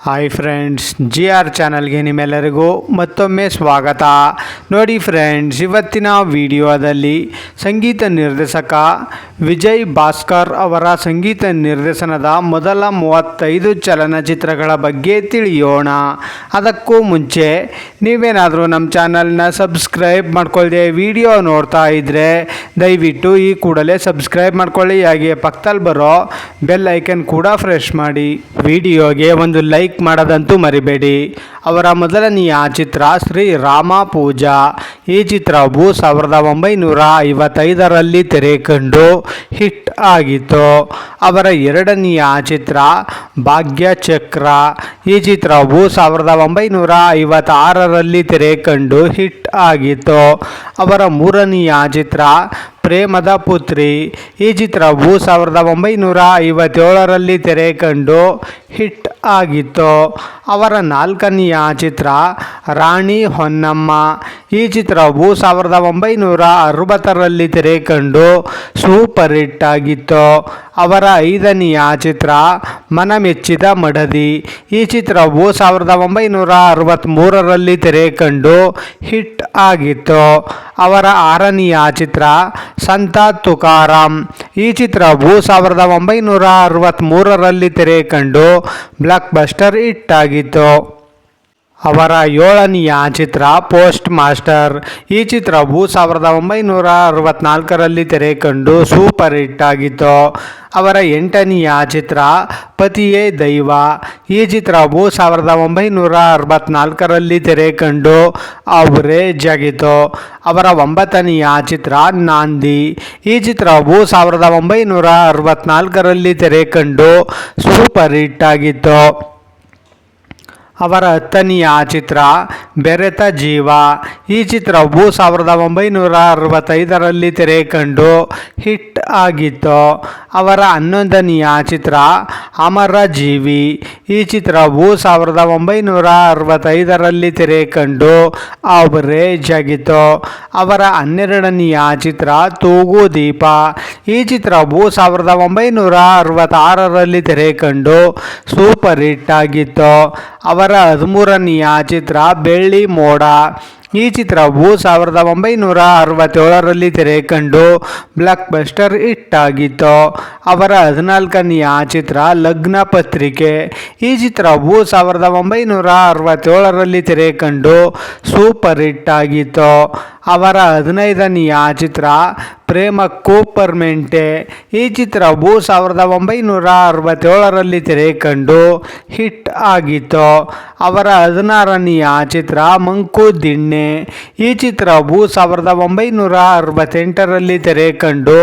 Hi friends, GR ಚಾನಲ್ಗೆ ನಿಮ್ಮೆಲ್ಲರಿಗೂ ಮತ್ತೊಮ್ಮೆ ಸ್ವಾಗತ. ನೋಡಿ ಫ್ರೆಂಡ್ಸ್, ಇವತ್ತಿನ ವಿಡಿಯೋದಲ್ಲಿ ಸಂಗೀತ ನಿರ್ದೇಶಕ ವಿಜಯ್ ಭಾಸ್ಕರ್ ಅವರ ಸಂಗೀತ ನಿರ್ದೇಶನದ ಮೊದಲ 35 ಚಲನಚಿತ್ರಗಳ ಬಗ್ಗೆ ತಿಳಿಯೋಣ. ಅದಕ್ಕೂ ಮುಂಚೆ ನೀವೇನಾದರೂ ನಮ್ಮ ಚಾನಲ್ನ ಸಬ್ಸ್ಕ್ರೈಬ್ ಮಾಡ್ಕೊಳ್ಳದೆ ವಿಡಿಯೋ ನೋಡ್ತಾ ಇದ್ದರೆ ದಯವಿಟ್ಟು ಈ ಕೂಡಲೇ ಸಬ್ಸ್ಕ್ರೈಬ್ ಮಾಡ್ಕೊಳ್ಳಿ. ಹಾಗೆ ಪಕ್ಕದಲ್ಲಿ ಬರೋ ಬೆಲ್ ಐಕನ್ ಕೂಡ ಪ್ರೆಸ್ ಮಾಡಿ. ವಿಡಿಯೋಗೆ ಒಂದು ಲೈಕ್ ಮಾಡೋದಂತೂ ಮರಿಬೇಡಿ. ಅವರ ಮೊದಲನೆಯ ಚಿತ್ರ ಶ್ರೀ ರಾಮ ಪೂಜಾ. ಈ ಚಿತ್ರವು 1955ರಲ್ಲಿ ತೆರೆ ಕಂಡು ಹಿಟ್ ಆಗಿತ್ತು. ಅವರ ಎರಡನೆಯ ಚಿತ್ರ ಭಾಗ್ಯಚಕ್ರ. ಈ ಚಿತ್ರವು 1956ರಲ್ಲಿ ತೆರೆ ಕಂಡು ಹಿಟ್ ಆಗಿತ್ತು. ಅವರ ಮೂರನೆಯ ಚಿತ್ರ ಪ್ರೇಮದ ಪುತ್ರಿ. ಈ ಚಿತ್ರವು 1957ರಲ್ಲಿ ತೆರೆ ಕಂಡು ಹಿಟ್ ಆಗಿತ್ತು. ಅವರ ನಾಲ್ಕನೆಯ ಚಿತ್ರ ರಾಣಿ ಹೊನ್ನಮ್ಮ. ಈ ಚಿತ್ರವು 1960ರಲ್ಲಿ ತೆರೆ ಕಂಡು ಸೂಪರ್ ಹಿಟ್ ಆಗಿತ್ತು. ಅವರ ಐದನೆಯ ಚಿತ್ರ ಮನಮೆಚ್ಚಿದ ಮಡದಿ. ಈ ಚಿತ್ರವು 1963ರಲ್ಲಿ ತೆರೆ ಕಂಡು ಹಿಟ್ ಆಗಿತ್ತು. ಅವರ ಆರನೆಯ ಚಿತ್ರ ಸಂತ ತುಕಾರಾಮ್. ಈ ಚಿತ್ರವು 1963ರಲ್ಲಿ ತೆರೆ ಕಂಡು ಬ್ಲಾಕ್ ಬಸ್ಟರ್ ಹಿಟ್ ಆಗಿತ್ತು. ಅವರ ಏಳನೆಯ ಚಿತ್ರ ಪೋಸ್ಟ್ ಮಾಸ್ಟರ್. ಈ ಚಿತ್ರವು 1964ರಲ್ಲಿ ತೆರೆ ಕಂಡು ಸೂಪರ್ ಹಿಟ್ ಆಗಿತ್ತು. ಅವರ ಎಂಟನೆಯ ಚಿತ್ರ ಪತಿಯೇ ದೈವ. ಈ ಚಿತ್ರವು 1964ರಲ್ಲಿ ತೆರೆ ಕಂಡು ಅವರೇಜ್ ಆಗಿತ್ತು. ಅವರ ಒಂಬತ್ತನೆಯ ಚಿತ್ರ ನಾಂದಿ. ಈ ಚಿತ್ರವು 1964ರಲ್ಲಿ ತೆರೆ ಕಂಡು ಸೂಪರ್ ಹಿಟ್ ಆಗಿತ್ತು. ಅವರ ಹತ್ತನೆಯ ಚಿತ್ರ ಬೆರೆತ ಜೀವ. ಈ ಚಿತ್ರವು 1965ರಲ್ಲಿ ತೆರೆ ಕಂಡು ಹಿಟ್ ಆಗಿತ್ತು. ಅವರ 11ನೆಯ ಚಿತ್ರ ಅಮರ ಜೀವಿ. ಈ ಚಿತ್ರವು 1965ರಲ್ಲಿ ತೆರೆ ಕಂಡು ಅವರೇಜ್ ಆಗಿತ್ತು. ಅವರ 12ನೆಯ ಚಿತ್ರ ತೂಗು ದೀಪ. ಈ ಚಿತ್ರವು 1966ರಲ್ಲಿ ತೆರೆ ಕಂಡು ಸೂಪರ್ ಹಿಟ್ ಆಗಿತ್ತು. ಅವರ 13ನೆಯ ಚಿತ್ರ ಬೆಳ್ಳಿ ಮೋಡ. ಈ ಚಿತ್ರವು 1967ರಲ್ಲಿ ತೆರೆ ಕಂಡು ಬ್ಲಾಕ್ ಬಸ್ಟರ್ ಹಿಟ್ ಆಗಿತ್ತು. ಅವರ 14ನೆಯ ಚಿತ್ರ ಲಗ್ನ ಪತ್ರಿಕೆ. ಈ ಚಿತ್ರವು 1967ರಲ್ಲಿ ತೆರೆ ಕಂಡು ಸೂಪರ್ ಹಿಟ್ ಆಗಿತ್ತು. ಅವರ 15ನೆಯ ಚಿತ್ರ ಪ್ರೇಮಕ್ಕೂ ಪರ್ಮೆಂಟೆ. ಈ ಚಿತ್ರವು 1967ರಲ್ಲಿ ತೆರೆ ಕಂಡು ಹಿಟ್ ಆಗಿತ್ತು. ಅವರ 16ನೆಯ ಚಿತ್ರ ಮಂಕು ದಿಣ್ಣೆ. ಈ ಚಿತ್ರವು 1968ರಲ್ಲಿ ತೆರೆ ಕಂಡು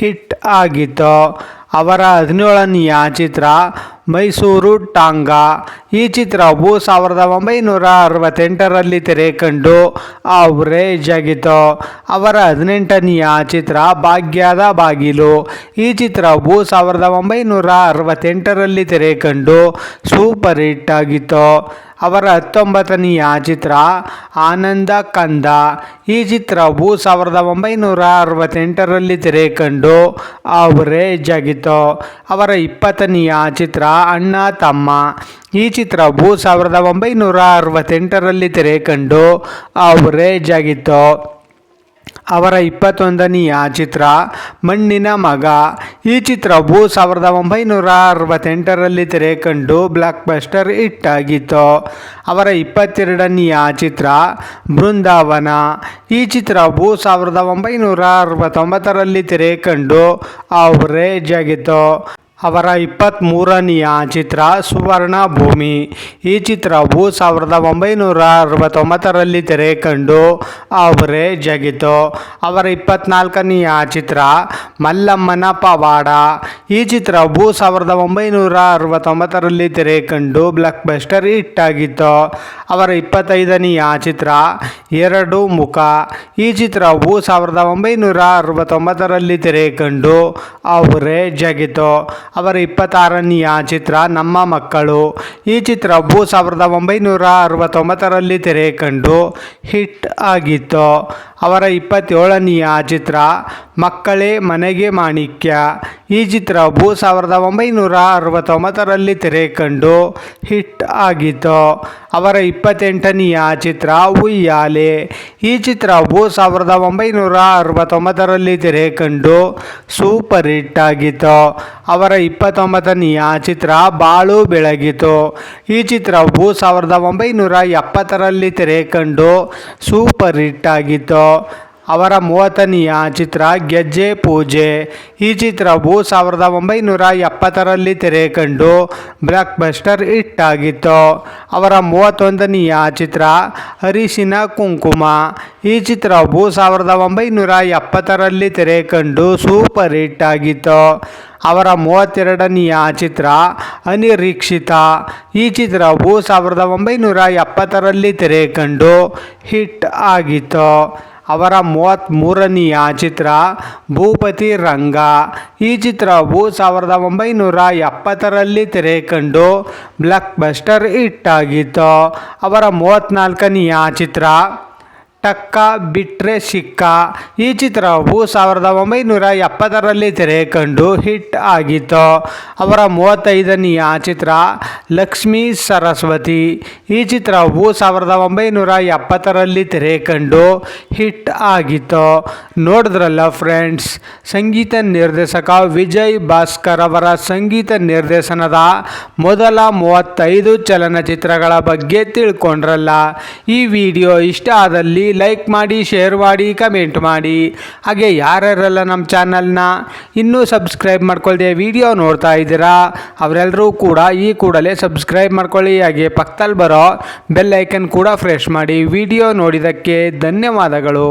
ಹಿಟ್ ಆಗಿತ್ತು. ಅವರ 17ನೆಯ ಚಿತ್ರ ಮೈಸೂರು ಟಾಂಗಾ. ಈ ಚಿತ್ರವು 1968ರಲ್ಲಿ ತೆರೆ ಕಂಡು ಅವರೇಜ್ ಆಗಿತ್ತು. ಅವರ 18ನೆಯ ಚಿತ್ರ ಭಾಗ್ಯದ ಬಾಗಿಲು. ಈ ಚಿತ್ರವು 1968ರಲ್ಲಿ ತೆರೆ ಕಂಡು ಸೂಪರ್ ಹಿಟ್ ಆಗಿತ್ತು. ಅವರ 19ನೆಯ ಚಿತ್ರ ಆನಂದ ಕಂದ. ಈ ಚಿತ್ರವು 1968ರಲ್ಲಿ ತೆರೆ ಕಂಡು ಅವರೇಜ್ ಆಗಿತ್ತು. ಅವರ 20ನೆಯ ಚಿತ್ರ ಅಣ್ಣ ತಮ್ಮ. ಈ ಚಿತ್ರವು 1968ರಲ್ಲಿ ತೆರೆ ಕಂಡು ಅವರೇಜ್ ಆಗಿತ್ತು. ಅವರ 21ನೆಯ ಚಿತ್ರ ಮಣ್ಣಿನ ಮಗ. ಈ ಚಿತ್ರವು 1968ರಲ್ಲಿ ತೆರೆ ಕಂಡು ಬ್ಲಾಕ್ ಬಸ್ಟರ್ ಹಿಟ್ ಆಗಿತ್ತು. ಅವರ 22ನೆಯ ಚಿತ್ರ ಬೃಂದಾವನ. ಈ ಚಿತ್ರವು 1969ರಲ್ಲಿ ತೆರೆ ಕಂಡು ಅವರೇಜ್ ಆಗಿತ್ತು. ಅವರ 23ನೆಯ ಚಿತ್ರ ಸುವರ್ಣ ಭೂಮಿ. ಈ ಚಿತ್ರವು 1969ರಲ್ಲಿ ತೆರೆ ಕಂಡು ಅವರೇಜ್ ಆಗಿತ್ತು. ಅವರ 24ನೆಯ ಚಿತ್ರ ಮಲ್ಲಮ್ಮನ ಪವಾಡ. ಈ ಚಿತ್ರವು 1969ರಲ್ಲಿ ತೆರೆ ಕಂಡು ಬ್ಲಾಕ್ ಬಸ್ಟರ್ ಹಿಟ್ ಆಗಿತ್ತು. ಅವರ 25ನೆಯ ಚಿತ್ರ ಎರಡು ಮುಖ. ಈ ಚಿತ್ರವು 1969ರಲ್ಲಿ ತೆರೆ ಕಂಡು ಅವರೇಜ್ ಆಗಿತ್ತು. ಅವರ 26ನೆಯ ಚಿತ್ರ ನಮ್ಮ ಮಕ್ಕಳು. ಈ ಚಿತ್ರವು 1969ರಲ್ಲಿ ತೆರೆ ಕಂಡು ಹಿಟ್ ಆಗಿತ್ತು. ಅವರ 27ನೆಯ ಚಿತ್ರ ಮಕ್ಕಳೇ ಮನೆಗೆ ಮಾಣಿಕ್ಯ. ಈ ಚಿತ್ರವು 1969ರಲ್ಲಿ ತೆರೆ ಕಂಡು ಹಿಟ್ ಆಗಿತ್ತು. ಅವರ 28ನೆಯ ಚಿತ್ರ ಉಯ್ಯಾಲೆ. ಈ ಚಿತ್ರವು 1969ರಲ್ಲಿ ತೆರೆ ಕಂಡು ಸೂಪರ್ ಹಿಟ್ ಆಗಿತ್ತು. ಅವರ 29ನೆಯ ಚಿತ್ರ ಬಾಳು ಬೆಳಗಿತು. ಈ ಚಿತ್ರವು 1970ರಲ್ಲಿ ತೆರೆ ಕಂಡು ಸೂಪರ್ ಹಿಟ್ ಆಗಿತ್ತು. ಅವರ 30ನೆಯ ಚಿತ್ರ ಗೆಜ್ಜೆ ಪೂಜೆ. ಈ ಚಿತ್ರವು 1970ರಲ್ಲಿ ತೆರೆ ಕಂಡು ಬ್ಲಾಕ್ ಬಸ್ಟರ್ ಹಿಟ್ ಆಗಿತ್ತು. ಅವರ 31ನೆಯ ಚಿತ್ರ ಅರಿಶಿನ ಕುಂಕುಮ. ಈ ಚಿತ್ರವು 1970ರಲ್ಲಿ ತೆರೆ ಕಂಡು ಸೂಪರ್ ಹಿಟ್ ಆಗಿತ್ತು. ಅವರ 32ನೆಯ ಚಿತ್ರ ಅನಿರೀಕ್ಷಿತ. ಈ ಚಿತ್ರವು 1970ರಲ್ಲಿ ತೆರೆ ಕಂಡು ಹಿಟ್ ಆಗಿತ್ತು. ಅವರ 33ನೆಯ ಚಿತ್ರ ಭೂಪತಿ ರಂಗ. ಈ ಚಿತ್ರವು 1970ರಲ್ಲಿ ತೆರೆ ಕಂಡು ಬ್ಲಾಕ್ ಬಸ್ಟರ್ ಹಿಟ್ ಆಗಿತ್ತು. ಅವರ 34ನೆಯ ಚಿತ್ರ ಟಕ್ಕ ಬಿಟ್ರೆ ಸಿಕ್ಕ. ಈ ಚಿತ್ರವು 1970ರಲ್ಲಿ ತೆರೆ ಕಂಡು ಹಿಟ್ ಆಗಿತ್ತು. ಅವರ 35ನೆಯ ಚಿತ್ರ ಲಕ್ಷ್ಮೀ ಸರಸ್ವತಿ. ಈ ಚಿತ್ರವು 1970ರಲ್ಲಿ ತೆರೆ ಕಂಡು ಹಿಟ್ ಆಗಿತ್ತು. ನೋಡಿದ್ರಲ್ಲ ಫ್ರೆಂಡ್ಸ್, ಸಂಗೀತ ನಿರ್ದೇಶಕ ವಿಜಯ್ ಭಾಸ್ಕರ್ ಅವರ ಸಂಗೀತ ನಿರ್ದೇಶನದ ಮೊದಲ 35 ಚಲನಚಿತ್ರಗಳ ಬಗ್ಗೆ ತಿಳ್ಕೊಂಡ್ರಲ್ಲ. ಈ ವಿಡಿಯೋ ಇಷ್ಟ ಆದಲ್ಲಿ ಲೈಕ್ ಮಾಡಿ, ಶೇರ್ ಮಾಡಿ, ಕಮೆಂಟ್ ಮಾಡಿ. ಹಾಗೆ ಯಾರ್ಯಾರೆಲ್ಲ ನಮ್ಮ ಚಾನಲ್ನ ಇನ್ನೂ ಸಬ್ಸ್ಕ್ರೈಬ್ ಮಾಡ್ಕೊಳ್ಳದೆ ವಿಡಿಯೋ ನೋಡ್ತಾ ಇದ್ದೀರಾ ಅವರೆಲ್ಲರೂ ಕೂಡ ಈ ಕೂಡಲೇ ಸಬ್ಸ್ಕ್ರೈಬ್ ಮಾಡ್ಕೊಳ್ಳಿ. ಹಾಗೆ ಪಕ್ಕದಲ್ಲಿ ಬರೋ ಬೆಲ್ ಐಕನ್ ಕೂಡ ಪ್ರೆಸ್ ಮಾಡಿ. ವಿಡಿಯೋ ನೋಡಿದ್ದಕ್ಕೆ ಧನ್ಯವಾದಗಳು.